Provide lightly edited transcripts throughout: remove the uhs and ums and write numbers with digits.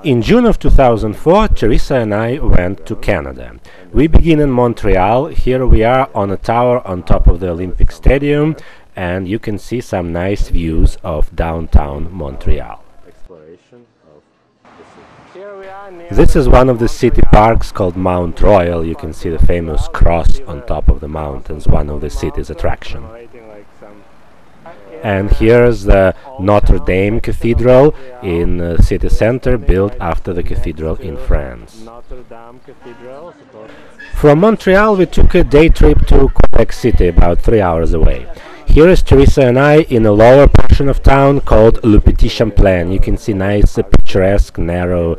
In June of 2004, Teresa and I went to Canada. We begin in Montreal. Here we are on a tower on top of the Olympic Stadium, and you can see some nice views of downtown Montreal. This is one of the city parks called Mount Royal. You can see the famous cross on top of the mountains, one of the city's attractions. And here's the Notre Dame Cathedral in the city center, built after the cathedral in France. From Montreal we took a day trip to Quebec City, about 3 hours away. Here is Teresa and I in a lower portion of town called Le Petit Champlain. You can see nice, picturesque, narrow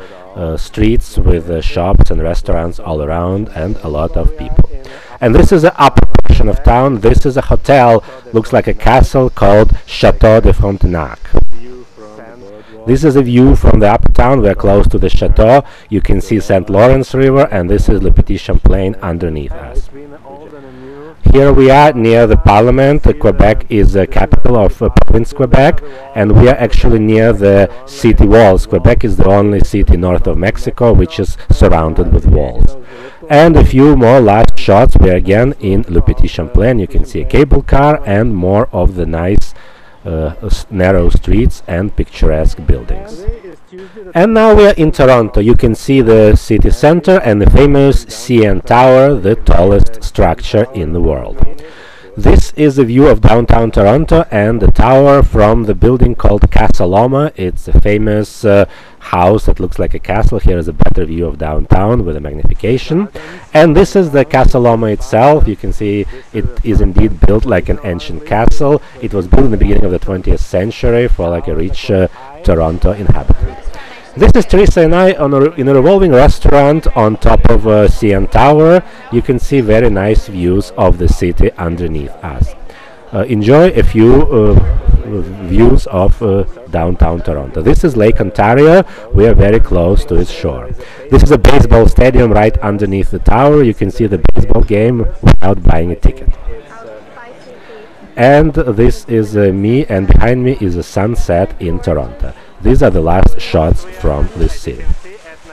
streets with shops and restaurants all around and a lot of people. And this is the upper portion of town. This is a hotel, looks like a castle called Château de Frontenac. This is a view from the upper town. We are close to the chateau. You can see St. Lawrence River, and this is Le Petit Champlain underneath us. Here we are near the Parliament. Quebec is the capital of province Quebec, and we are actually near the city walls. Quebec is the only city north of Mexico which is surrounded with walls. And a few more last shots. We are again in Le Petit Champlain. You can see a cable car and more of the nice narrow streets and picturesque buildings. And now we are in Toronto. You can see the city center and the famous CN Tower, the tallest structure in the world. This is a view of downtown Toronto and the tower from the building called Casa Loma. It's a famous house that looks like a castle. Here is a better view of downtown with a magnification. And this is the Casa Loma itself. You can see it is indeed built like an ancient castle. It was built in the beginning of the 20th century for like a rich Toronto inhabitant. This is Teresa and I in a revolving restaurant on top of CN Tower. You can see very nice views of the city underneath us. Enjoy a few views of downtown Toronto. This is Lake Ontario. We are very close to its shore. This is a baseball stadium right underneath the tower. You can see the baseball game without buying a ticket. And this is me, and behind me is a sunset in Toronto. These are the last shots from this city.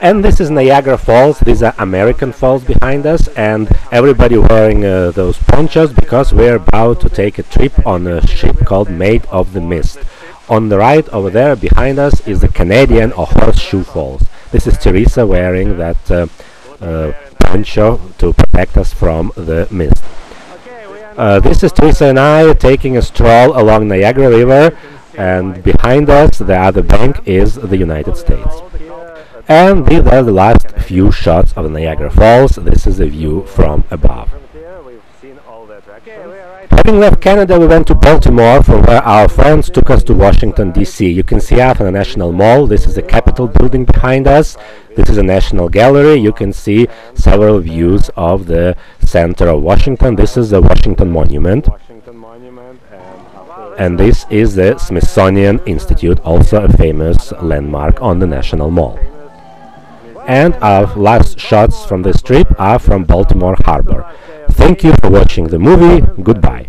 And this is Niagara Falls. These are American Falls behind us, and everybody wearing those ponchos because we're about to take a trip on a ship called Maid of the Mist. On the right over there behind us is the Canadian or Horseshoe Falls. This is Teresa wearing that poncho to protect us from the mist. This is Teresa and I taking a stroll along Niagara River, and behind us the other bank is the United States. And these are the last few shots of the Niagara Falls. This is a view from above. Having left Canada, we went to Baltimore, from where our friends took us to Washington, D.C. You can see out on the National Mall. This is the Capitol building behind us. This is a National Gallery. You can see several views of the center of Washington. This is the Washington Monument. And this is the Smithsonian Institute, also a famous landmark on the National Mall. And our last shots from this trip are from Baltimore Harbor. Thank you for watching the movie. Goodbye.